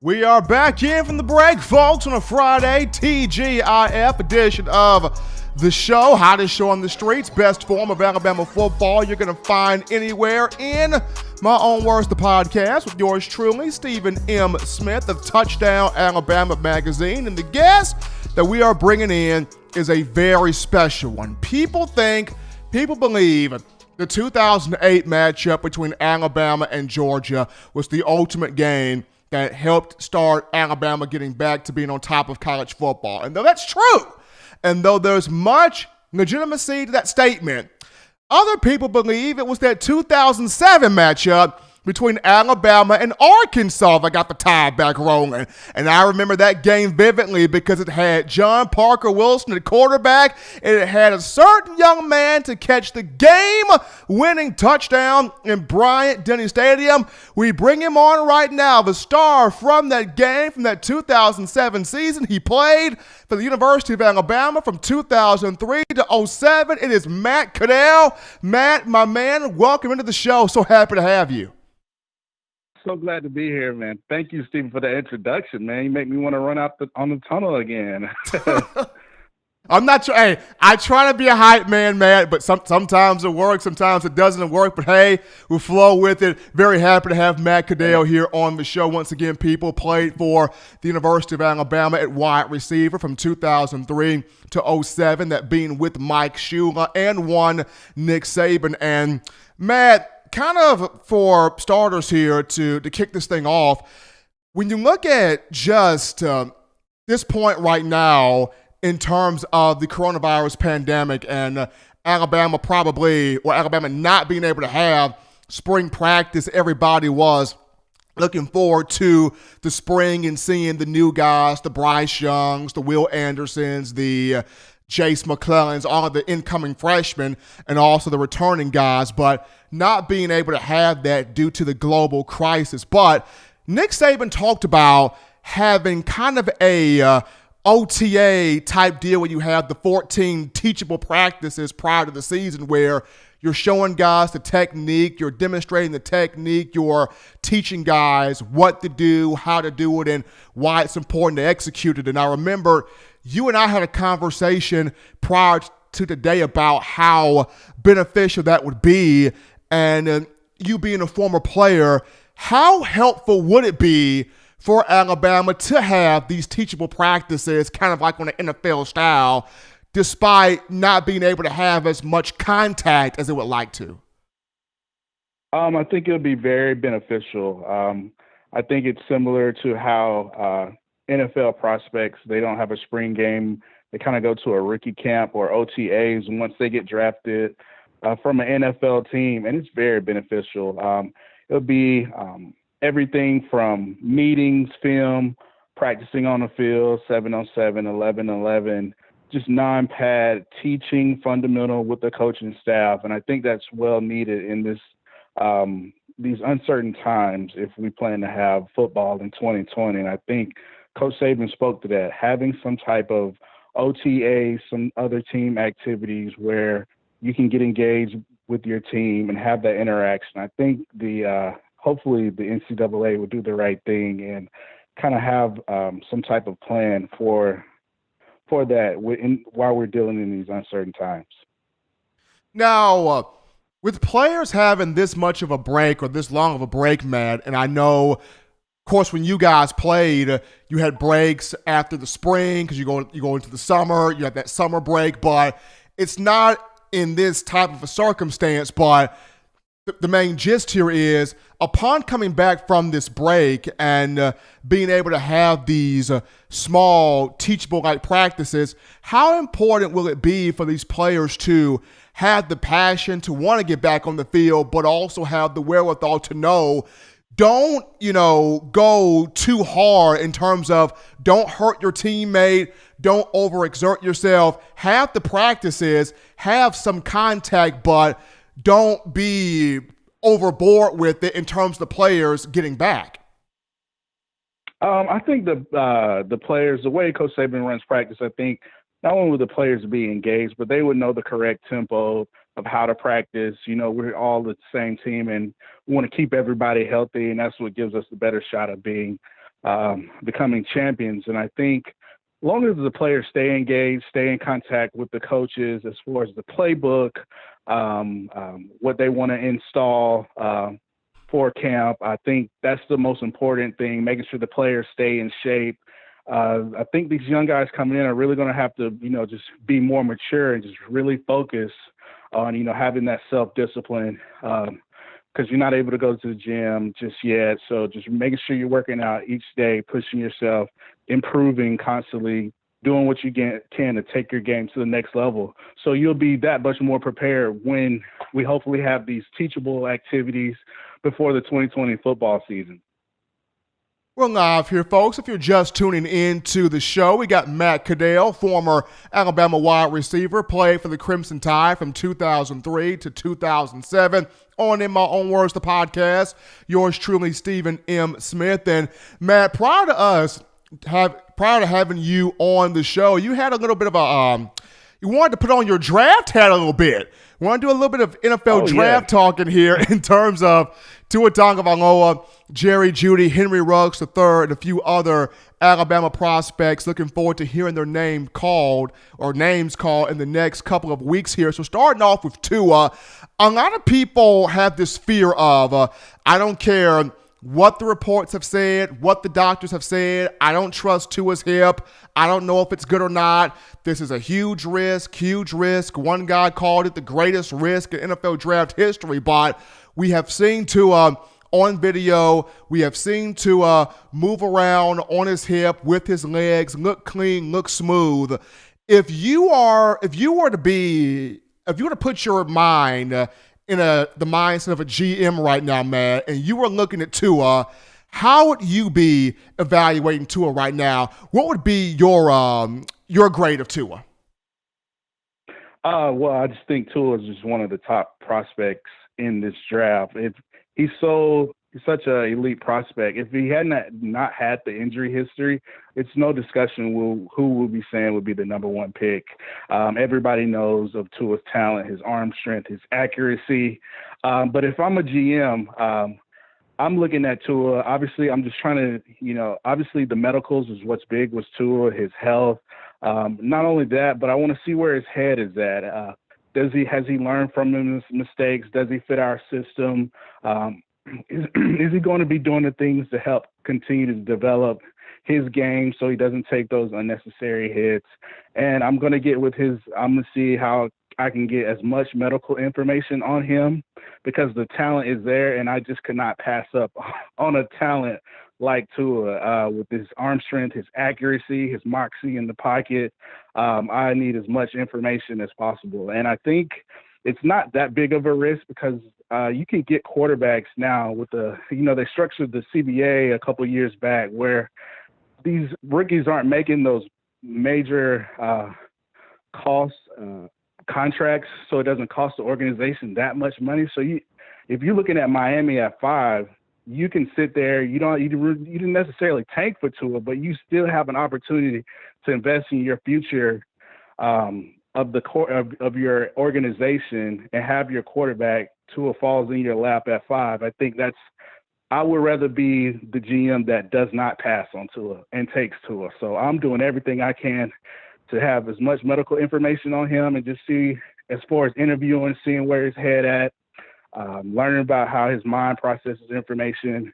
We are back in from the break, folks, on a Friday TGIF edition of the show. Hottest show on the streets, best form of Alabama football you're going to find anywhere. In my own words, the podcast with yours truly, Stephen M. Smith of Touchdown Alabama Magazine. And the guest that we are bringing in is a very special one. People believe the 2008 matchup between Alabama and Georgia was the ultimate game that helped start Alabama getting back to being on top of college football. And though that's true, and though there's much legitimacy to that statement, other people believe it was that 2007 matchup between Alabama and Arkansas that got the tide back rolling. And I remember that game vividly because it had John Parker Wilson at quarterback, and it had a certain young man to catch the game-winning touchdown in Bryant-Denny Stadium. We bring him on right now, the star from that game, from that 2007 season. He played for the University of Alabama from 2003 to 2007. It is Matt Caddell. Matt, my man, welcome into the show. So happy to have you. So glad to be here, man. Thank you, Stephen, for the introduction, man. You make me want to run out on the tunnel again. I'm not sure. Hey, I try to be a hype man, Matt, but sometimes it works, sometimes it doesn't work. But hey, we'll flow with it. Very happy to have Matt Caddell here on the show. Once again, people played for the University of Alabama at wide receiver from 2003 to 2007, that being with Mike Shula and one Nick Saban. And Matt, kind of for starters here to kick this thing off, when you look at just this point right now in terms of the coronavirus pandemic and Alabama not being able to have spring practice, everybody was looking forward to the spring and seeing the new guys, the Bryce Youngs, the Will Andersons, the Jace McClellans, all of the incoming freshmen, and also the returning guys, but not being able to have that due to the global crisis. But Nick Saban talked about having kind of a OTA type deal where you have the 14 teachable practices prior to the season where you're showing guys the technique, you're demonstrating the technique, you're teaching guys what to do, how to do it, and why it's important to execute it. And I remember you and I had a conversation prior to today about how beneficial that would be. And you being a former player, how helpful would it be for Alabama to have these teachable practices, kind of like on an NFL style, despite not being able to have as much contact as it would like to? I think it would be very beneficial. I think it's similar to how NFL prospects, they don't have a spring game. They kind of go to a rookie camp or OTAs once they get drafted from an NFL team, and it's very beneficial. It'll be everything from meetings, film, practicing on the field, 7-on-7, 11-11, just non-pad teaching fundamental with the coaching staff. And I think that's well needed in these uncertain times if we plan to have football in 2020. And I think Coach Saban spoke to that, having some type of OTA, some other team activities where you can get engaged with your team and have that interaction. I think hopefully the NCAA will do the right thing and kind of have some type of plan for that while we're dealing in these uncertain times. Now, with players having this much of a break or this long of a break, Matt, and I know, of course, when you guys played, you had breaks after the spring because you go into the summer, you have that summer break, but it's not in this type of a circumstance. But the main gist here is, upon coming back from this break and being able to have these small teachable like practices, how important will it be for these players to have the passion to want to get back on the field, but also have the wherewithal to know, don't, go too hard in terms of don't hurt your teammate, don't overexert yourself, have the practices, have some contact, but don't be overboard with it in terms of the players getting back? I think the players, the way Coach Saban runs practice, I think not only would the players be engaged, but they would know the correct tempo of how to practice. We're all the same team, and we want to keep everybody healthy, and that's what gives us the better shot of being becoming champions. And I think as long as the players stay engaged, stay in contact with the coaches as far as the playbook, what they want to install for camp, I think that's the most important thing, making sure the players stay in shape. I think these young guys coming in are really going to have to, just be more mature and just really focus on, having that self-discipline because you're not able to go to the gym just yet. So just making sure you're working out each day, pushing yourself, improving constantly, doing what you can to take your game to the next level. So you'll be that much more prepared when we hopefully have these teachable activities before the 2020 football season. We're live here, folks. If you're just tuning in to the show, we got Matt Caddell, former Alabama wide receiver, played for the Crimson Tide from 2003 to 2007. On In My Own Words, the podcast. Yours truly, Stephen M. Smith. And Matt, prior to having you on the show, you had a little bit of you wanted to put on your draft hat a little bit. We want to do a little bit of NFL draft talking here in terms of Tua Tagovailoa, Jerry Jeudy, Henry Ruggs III, and a few other Alabama prospects. Looking forward to hearing their names called in the next couple of weeks here. So starting off with Tua, a lot of people have this fear of, I don't care what the reports have said, what the doctors have said. I don't trust Tua's hip. I don't know if it's good or not. This is a huge risk. One guy called it the greatest risk in NFL draft history, but we have seen Tua on video. We have seen Tua move around on his hip with his legs, look clean, look smooth. If you were to put your mind in the mindset of a GM right now, man, and you were looking at Tua, how would you be evaluating Tua right now? What would be your grade of Tua? Well, I just think Tua is just one of the top prospects in this draft. He's such an elite prospect. If he hadn't not had the injury history, it's no discussion who will be saying would be the number one pick. Everybody knows of Tua's talent, his arm strength, his accuracy. But if I'm a GM, I'm looking at Tua. Obviously, I'm just trying to, obviously the medicals is what's big with Tua, his health. Not only that, but I want to see where his head is at. Has he learned from his mistakes? Does he fit our system? Is he going to be doing the things to help continue to develop his game so he doesn't take those unnecessary hits? And I'm going to see how I can get as much medical information on him because the talent is there, and I just could not pass up on a talent like Tua with his arm strength, his accuracy, his moxie in the pocket. I need as much information as possible. And I think it's not that big of a risk because you can get quarterbacks now with they structured the CBA a couple years back where these rookies aren't making those major cost contracts, so it doesn't cost the organization that much money. So if you're looking at Miami at 5, you can sit there. You didn't necessarily tank for Tua, but you still have an opportunity to invest in your future of the core of your organization and have your quarterback Tua falls in your lap at 5. I think I would rather be the GM that does not pass on Tua and takes Tua. So I'm doing everything I can to have as much medical information on him and just see as far as interviewing, seeing where his head at, learning about how his mind processes information.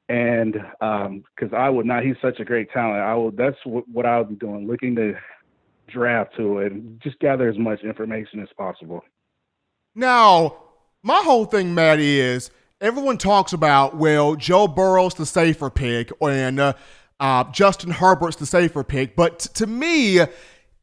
And because he's such a great talent. That's what I would be doing, looking to draft to it and just gather as much information as possible. Now, my whole thing, Matt, is everyone talks about, Joe Burrow's the safer pick and Justin Herbert's the safer pick. But to me,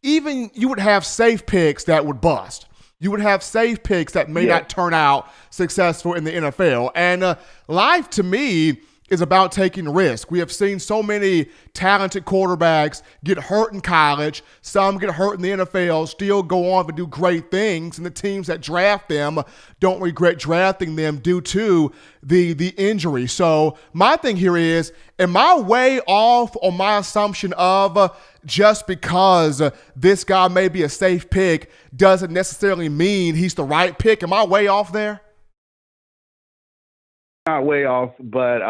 even you would have safe picks that would bust. You would have safe picks that may not turn out successful in the NFL. And life, to me, is about taking risk. We have seen so many talented quarterbacks get hurt in college. Some get hurt in the NFL, still go on to do great things. And the teams that draft them don't regret drafting them due to the injury. So my thing here is, am I way off on my assumption of just because this guy may be a safe pick doesn't necessarily mean he's the right pick? Am I way off there? Not way off, but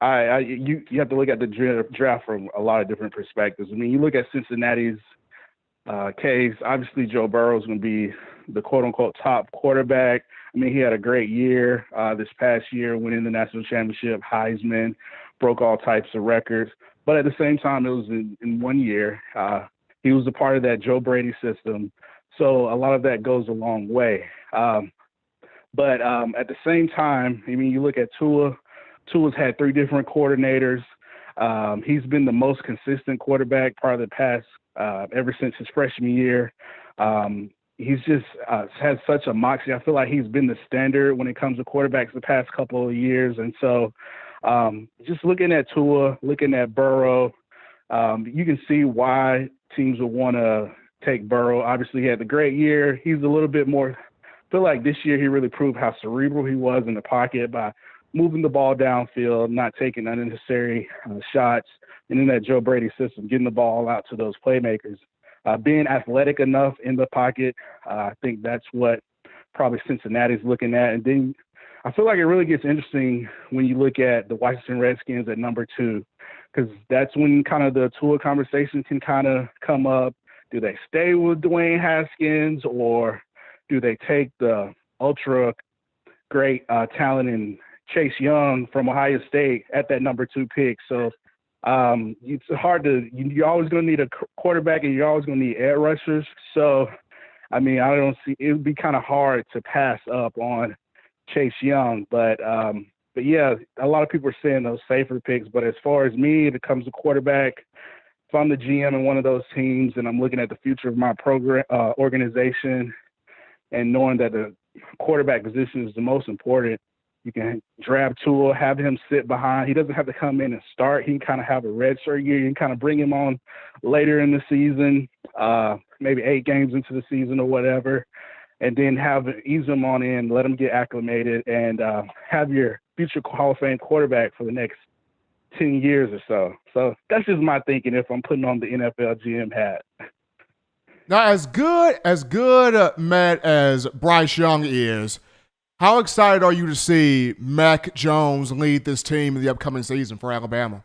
You have to look at the draft from a lot of different perspectives. I mean, you look at Cincinnati's case. Obviously, Joe Burrow is going to be the quote-unquote top quarterback. I mean, he had a great year this past year, winning the national championship, Heisman, broke all types of records. But at the same time, it was in 1 year. He was a part of that Joe Brady system. So a lot of that goes a long way. But at the same time, I mean, you look at Tua. Tua's had 3 different coordinators. He's been the most consistent quarterback part of the past ever since his freshman year. He's just has such a moxie. I feel like he's been the standard when it comes to quarterbacks the past couple of years. And so just looking at Tua, looking at Burrow, you can see why teams would want to take Burrow. Obviously, he had a great year. He's a little bit more – I feel like this year he really proved how cerebral he was in the pocket by moving the ball downfield, not taking unnecessary shots, and in that Joe Brady system, getting the ball out to those playmakers. Being athletic enough in the pocket, I think that's what probably Cincinnati's looking at. And then I feel like it really gets interesting when you look at the Washington Redskins at number 2, because that's when kind of the Tua conversation can kind of come up. Do they stay with Dwayne Haskins, or do they take the ultra great talent in Chase Young from Ohio State at that number 2 pick? So it's hard to – you're always going to need a quarterback, and you're always going to need edge rushers. So, I mean, I don't see – it would be kind of hard to pass up on Chase Young. But yeah, a lot of people are saying those safer picks. But as far as me, when it comes to quarterback, if I'm the GM in one of those teams and I'm looking at the future of my program organization and knowing that the quarterback position is the most important, you can draft Tua, have him sit behind. He doesn't have to come in and start. He can kind of have a redshirt year. You can kind of bring him on later in the season, maybe 8 games into the season or whatever, and then ease him on in, let him get acclimated, and have your future Hall of Fame quarterback for the next 10 years or so. So that's just my thinking if I'm putting on the NFL GM hat. Now, as good, Matt, as Bryce Young is, how excited are you to see Mac Jones lead this team in the upcoming season for Alabama?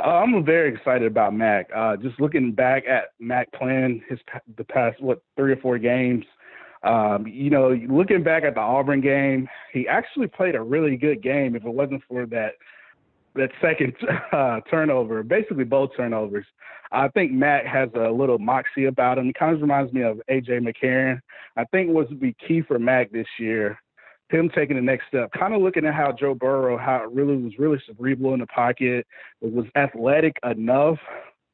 I'm very excited about Mac. Just looking back at Mac playing the past, 3 or 4 games, looking back at the Auburn game, he actually played a really good game if it wasn't for that second turnover, basically both turnovers. I think Mac has a little moxie about him. He kind of reminds me of A.J. McCarron. I think what would be key for Mac this year, him taking the next step, kind of looking at how Joe Burrow, how it was really cerebral in the pocket, it was athletic enough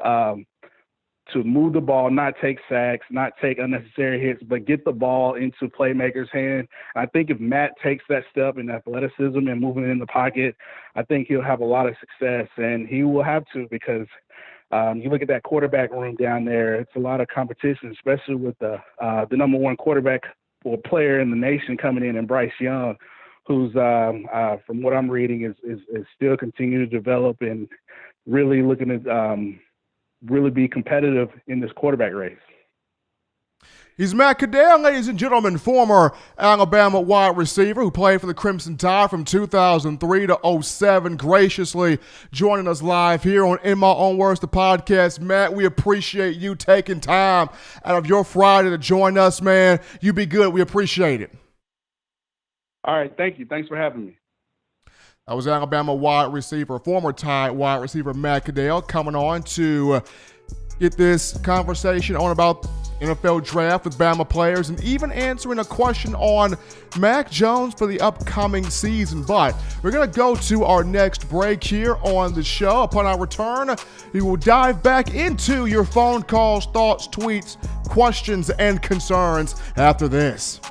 to move the ball, not take sacks, not take unnecessary hits, but get the ball into playmakers' hand. I think if Matt takes that step in athleticism and moving in the pocket, I think he'll have a lot of success, and he will have to, because you look at that quarterback room down there, it's a lot of competition, especially with the number 1 quarterback or player in the nation coming in Bryce Young, who's, from what I'm reading, is still continuing to develop and really looking to really be competitive in this quarterback race. He's Matt Caddell, ladies and gentlemen, former Alabama wide receiver who played for the Crimson Tide from 2003 to 2007, graciously joining us live here on In My Own Words, the podcast. Matt, we appreciate you taking time out of your Friday to join us, man. You be good. We appreciate it. All right. Thank you. Thanks for having me. That was Alabama wide receiver, former Tide wide receiver Matt Caddell, coming on to get this conversation on about NFL draft with Bama players and even answering a question on Mac Jones for the upcoming season. But we're going to go to our next break here on the show. Upon our return, we will dive back into your phone calls, thoughts, tweets, questions, and concerns after this.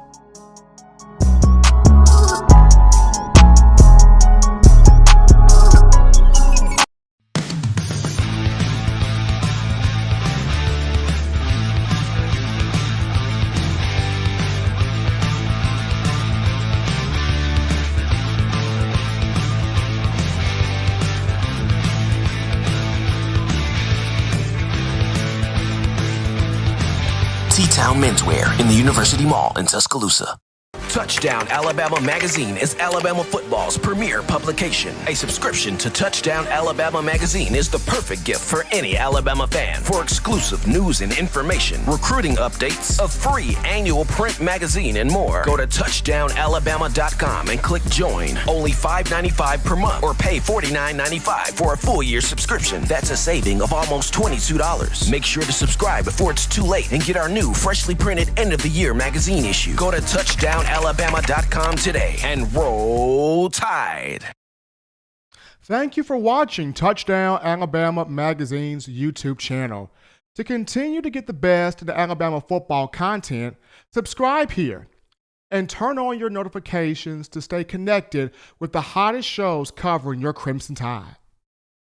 T-Town Menswear in the University Mall in Tuscaloosa. Touchdown Alabama Magazine is Alabama football's premier publication. A subscription to Touchdown Alabama Magazine is the perfect gift for any Alabama fan. For exclusive news and information, recruiting updates, a free annual print magazine, and more, go to touchdownalabama.com and click join. Only $5.95 per month or pay $49.95 for a full year subscription. That's a saving of almost $22. Make sure to subscribe before it's too late and get our new freshly printed end of the year magazine issue. Go to touchdownalabama.com today and roll Tide. Thank you for watching Touchdown Alabama Magazine's YouTube channel. To continue to get the best in the Alabama football content, subscribe here and turn on your notifications to stay connected with the hottest shows covering your Crimson Tide.